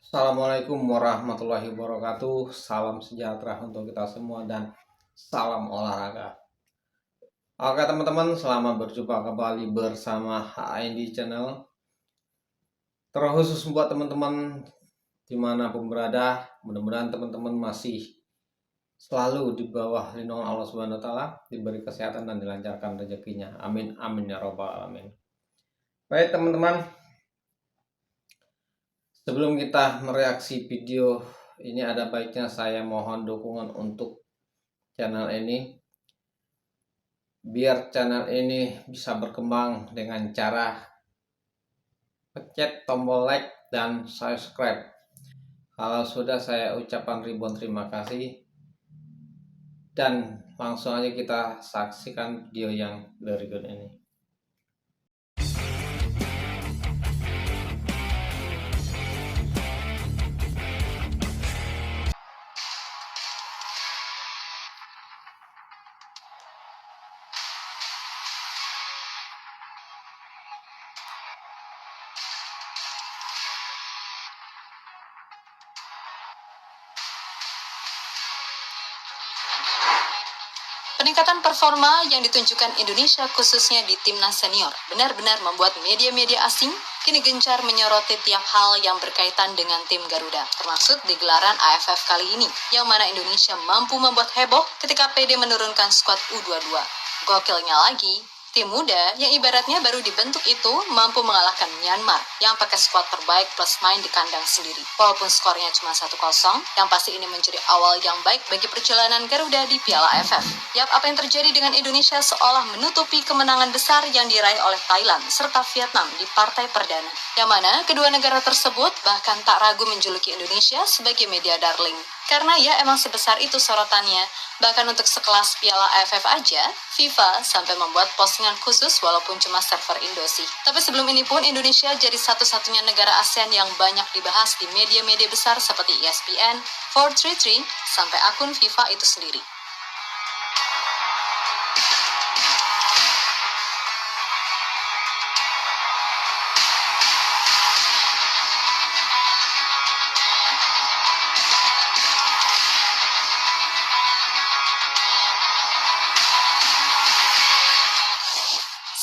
Assalamualaikum warahmatullahi wabarakatuh. Salam sejahtera untuk kita semua dan salam olahraga. Oke teman-teman, selamat berjumpa kembali bersama HID Channel. Terkhusus buat teman-teman dimanapun berada, mudah-mudahan teman-teman masih selalu di bawah lindungan Allah Subhanahu Wa Taala, diberi kesehatan dan dilancarkan rezekinya. Amin amin ya robbal alamin. Baik teman-teman, sebelum kita mereaksi video ini, ada baiknya saya mohon dukungan untuk channel ini, biar channel ini bisa berkembang dengan cara pencet tombol like dan subscribe. Kalau sudah, saya ucapkan ribuan terima kasih, dan langsung aja kita saksikan video yang berikut ini. Peningkatan performa yang ditunjukkan Indonesia khususnya di timnas senior benar-benar membuat media-media asing kini gencar menyoroti tiap hal yang berkaitan dengan tim Garuda, termasuk di gelaran AFF kali ini, yang mana Indonesia mampu membuat heboh ketika PD menurunkan skuad U22. Gokilnya lagi, tim muda yang ibaratnya baru dibentuk itu mampu mengalahkan Myanmar yang pakai skuad terbaik plus main di kandang sendiri. Walaupun skornya cuma 1-0, yang pasti ini menjadi awal yang baik bagi perjalanan Garuda di Piala AFF. Yap, apa yang terjadi dengan Indonesia seolah menutupi kemenangan besar yang diraih oleh Thailand serta Vietnam di partai perdana. Yang mana kedua negara tersebut bahkan tak ragu menjuluki Indonesia sebagai media darling. Karena ya emang sebesar itu sorotannya. Bahkan untuk sekelas Piala AFF aja, FIFA sampai membuat postingan khusus walaupun cuma server Indo sih. Tapi sebelum ini pun Indonesia jadi satu-satunya negara ASEAN yang banyak dibahas di media-media besar seperti ESPN, 433, sampai akun FIFA itu sendiri.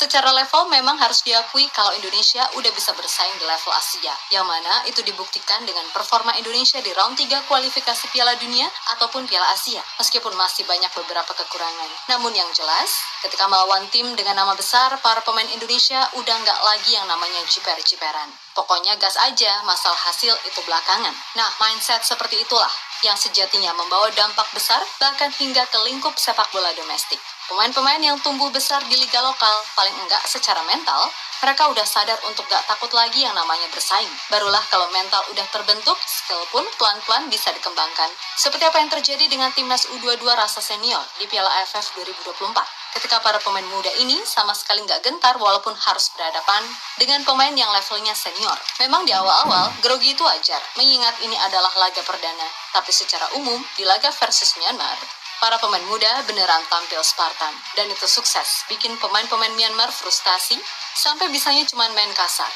Secara level memang harus diakui kalau Indonesia udah bisa bersaing di level Asia, yang mana itu dibuktikan dengan performa Indonesia di round 3 kualifikasi Piala Dunia ataupun Piala Asia, meskipun masih banyak beberapa kekurangan. Namun yang jelas, ketika melawan tim dengan nama besar, para pemain Indonesia udah nggak lagi yang namanya jiper-jiperan. Pokoknya gas aja, masalah hasil itu belakangan. Nah, mindset seperti itulah yang sejatinya membawa dampak besar bahkan hingga ke lingkup sepak bola domestik. Pemain-pemain yang tumbuh besar di liga lokal, paling enggak secara mental, mereka udah sadar untuk gak takut lagi yang namanya bersaing. Barulah kalau mental udah terbentuk, skill pun pelan-pelan bisa dikembangkan. Seperti apa yang terjadi dengan timnas U22 rasa senior di Piala AFF 2024. Ketika para pemain muda ini sama sekali gak gentar walaupun harus berhadapan dengan pemain yang levelnya senior. Memang di awal-awal, grogi itu wajar, mengingat ini adalah laga perdana. Tapi secara umum, di laga versus Myanmar, para pemain muda beneran tampil Spartan, dan itu sukses bikin pemain-pemain Myanmar frustasi sampai bisanya cuma main kasar.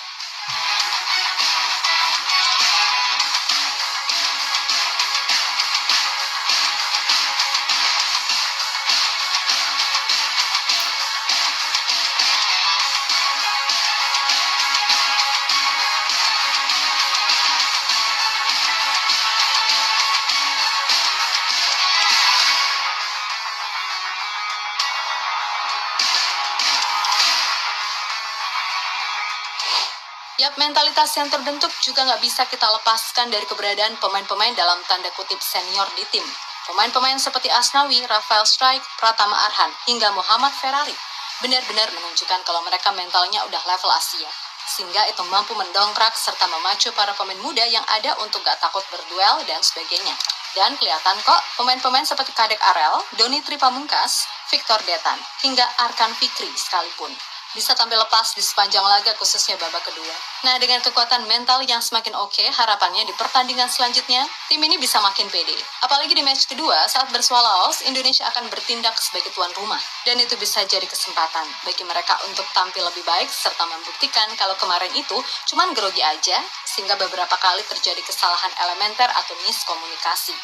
Yap, mentalitas yang terbentuk juga nggak bisa kita lepaskan dari keberadaan pemain-pemain dalam tanda kutip senior di tim. Pemain-pemain seperti Asnawi, Rafael Strike, Pratama Arhan, hingga Muhammad Ferrari benar-benar menunjukkan kalau mereka mentalnya udah level Asia. Sehingga itu mampu mendongkrak serta memacu para pemain muda yang ada untuk gak takut berduel dan sebagainya. Dan kelihatan kok pemain-pemain seperti Kadek Arel, Doni Tripamungkas, Victor Detan, hingga Arkan Fikri sekalipun bisa tampil lepas di sepanjang laga khususnya babak kedua. Nah, dengan kekuatan mental yang semakin oke, harapannya di pertandingan selanjutnya, tim ini bisa makin pede. Apalagi di match kedua, saat bersuara lolos, Indonesia akan bertindak sebagai tuan rumah. Dan itu bisa jadi kesempatan bagi mereka untuk tampil lebih baik serta membuktikan kalau kemarin itu cuman grogi aja, sehingga beberapa kali terjadi kesalahan elementer atau miskomunikasi.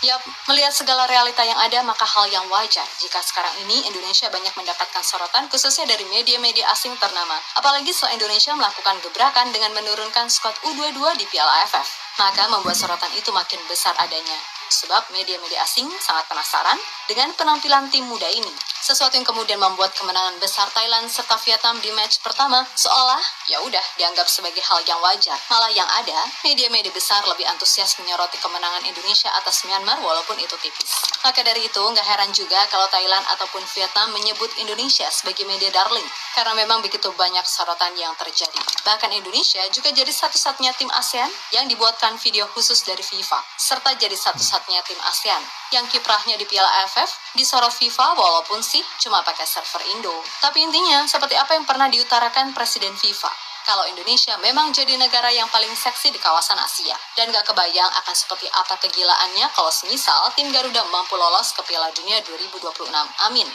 Yap, melihat segala realita yang ada, maka hal yang wajar jika sekarang ini Indonesia banyak mendapatkan sorotan khususnya dari media-media asing ternama. Apalagi setelah Indonesia melakukan gebrakan dengan menurunkan skuad U22 di Piala AFF. Maka membuat sorotan itu makin besar adanya. Sebab media-media asing sangat penasaran dengan penampilan tim muda ini. Sesuatu yang kemudian membuat kemenangan besar Thailand serta Vietnam di match pertama seolah ya udah dianggap sebagai hal yang wajar. Malah yang ada, media-media besar lebih antusias menyoroti kemenangan Indonesia atas Myanmar walaupun itu tipis. Maka dari itu, nggak heran juga kalau Thailand ataupun Vietnam menyebut Indonesia sebagai media darling. Karena memang begitu banyak sorotan yang terjadi. Bahkan Indonesia juga jadi satu-satunya tim ASEAN yang dibuatkan video khusus dari FIFA. Serta jadi satu-satunya tim ASEAN yang kiprahnya di Piala AFF disorot FIFA walaupun sih cuma pakai server Indo. Tapi intinya, seperti apa yang pernah diutarakan Presiden FIFA, kalau Indonesia memang jadi negara yang paling seksi di kawasan Asia. Dan gak kebayang akan seperti apa kegilaannya kalau semisal tim Garuda mampu lolos ke Piala Dunia 2026. Amin.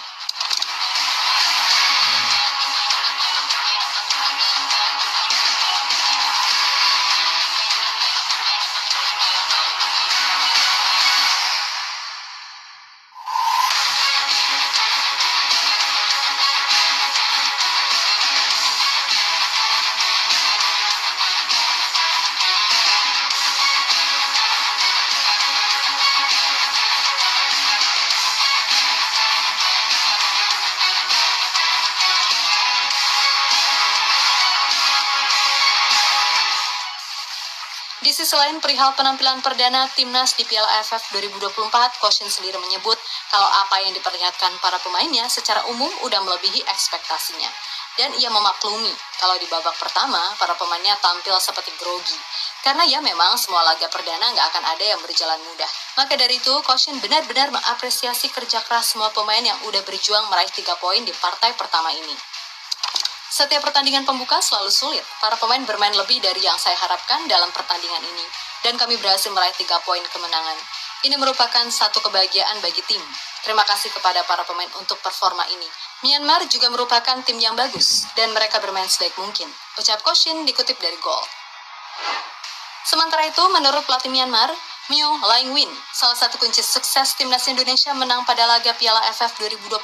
Di sisi lain, perihal penampilan perdana Timnas di Piala AFF 2024, Coach Shin sendiri menyebut kalau apa yang diperlihatkan para pemainnya secara umum udah melebihi ekspektasinya. Dan ia memaklumi kalau di babak pertama, para pemainnya tampil seperti grogi. Karena ya memang semua laga perdana nggak akan ada yang berjalan mudah. Maka dari itu, Coach Shin benar-benar mengapresiasi kerja keras semua pemain yang udah berjuang meraih 3 poin di partai pertama ini. Setiap pertandingan pembuka selalu sulit. Para pemain bermain lebih dari yang saya harapkan dalam pertandingan ini. Dan kami berhasil meraih 3 poin kemenangan. Ini merupakan satu kebahagiaan bagi tim. Terima kasih kepada para pemain untuk performa ini. Myanmar juga merupakan tim yang bagus. Dan mereka bermain sebaik mungkin. Ucap Coach Shin dikutip dari Gol. Sementara itu, menurut pelatih Myanmar, Myo Laing-win, salah satu kunci sukses Timnas Indonesia menang pada laga Piala AFF 2024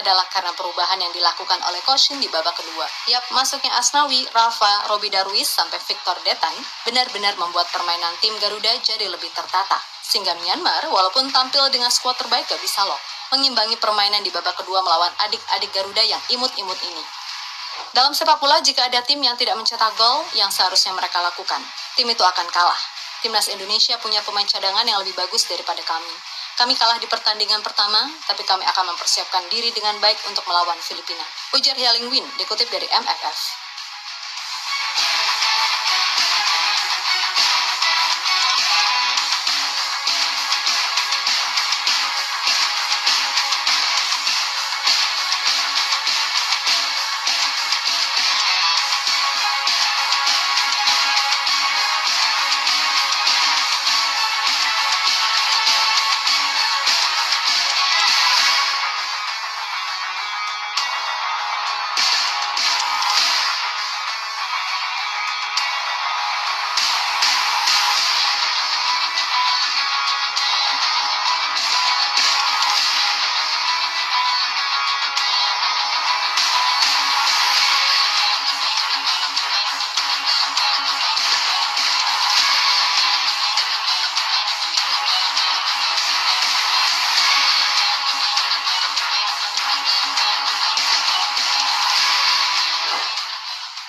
adalah karena perubahan yang dilakukan oleh Coach Shin di babak kedua. Yap, masuknya Asnawi, Rafa, Robi Darwis, sampai Victor Detan benar-benar membuat permainan tim Garuda jadi lebih tertata. Sehingga Myanmar, walaupun tampil dengan skuad terbaik, gak bisa loh mengimbangi permainan di babak kedua melawan adik-adik Garuda yang imut-imut ini. Dalam sepak bola, jika ada tim yang tidak mencetak gol yang seharusnya mereka lakukan, tim itu akan kalah. Timnas Indonesia punya pemain cadangan yang lebih bagus daripada kami. Kami kalah di pertandingan pertama, tapi kami akan mempersiapkan diri dengan baik untuk melawan Filipina. Ujar Yaling-win, dikutip dari MFF.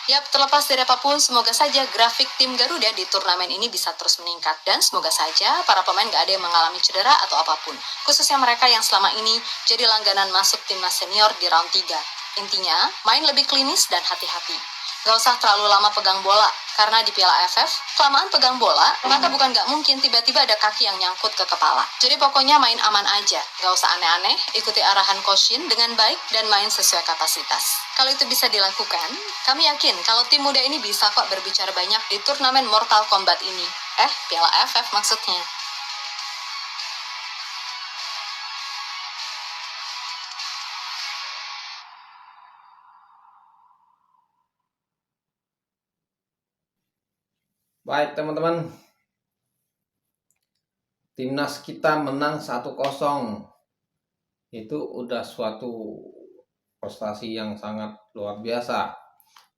Yap, terlepas dari apapun, semoga saja grafik tim Garuda di turnamen ini bisa terus meningkat. Dan semoga saja para pemain gak ada yang mengalami cedera atau apapun. Khususnya mereka yang selama ini jadi langganan masuk timnas senior di round 3. Intinya, main lebih klinis dan hati-hati. Gak usah terlalu lama pegang bola, karena di Piala AFF, kelamaan pegang bola, maka bukan gak mungkin tiba-tiba ada kaki yang nyangkut ke kepala. Jadi pokoknya main aman aja, gak usah aneh-aneh, ikuti arahan Coach Shin dengan baik dan main sesuai kapasitas. Kalau itu bisa dilakukan, kami yakin kalau tim muda ini bisa kok berbicara banyak di turnamen Mortal Kombat ini. Piala AFF maksudnya. Baik teman-teman, timnas kita menang 1-0. Itu udah suatu prestasi yang sangat luar biasa.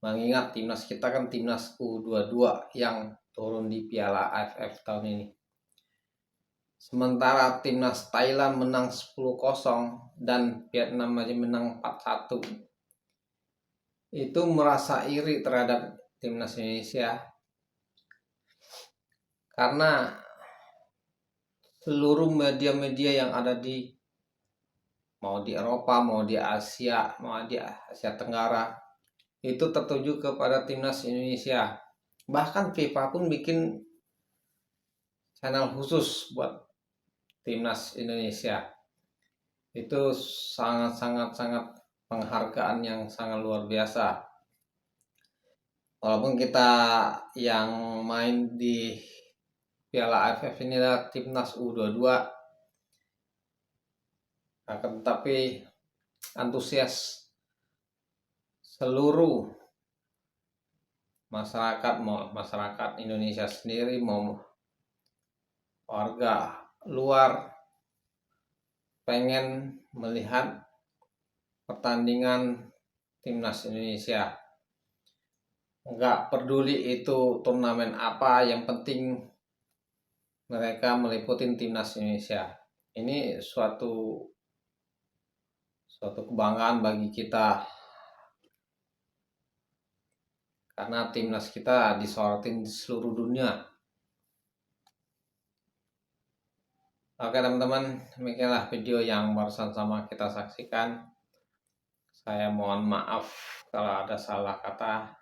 Mengingat timnas kita kan timnas U22 yang turun di Piala AFF tahun ini. Sementara timnas Thailand menang 10-0 dan Vietnam aja menang 4-1. Itu merasa iri terhadap timnas Indonesia. Karena seluruh media-media yang ada mau di Eropa, mau di Asia, mau di Asia Tenggara, itu tertuju kepada timnas Indonesia. Bahkan FIFA pun bikin channel khusus buat timnas Indonesia. Itu sangat penghargaan yang sangat luar biasa. Walaupun kita yang main di Piala AFF ini adalah timnas U22, akan tetapi antusias seluruh masyarakat Indonesia sendiri mau warga luar pengen melihat pertandingan timnas Indonesia. Nggak peduli itu turnamen apa, yang penting mereka meliputin timnas Indonesia. Ini suatu kebanggaan bagi kita, karena timnas kita disorotin di seluruh dunia. Oke teman-teman, demikianlah video yang barusan sama kita saksikan. Saya mohon maaf kalau ada salah kata.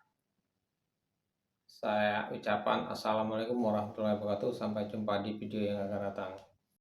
Saya ucapan assalamualaikum warahmatullahi wabarakatuh. Sampai jumpa di video yang akan datang.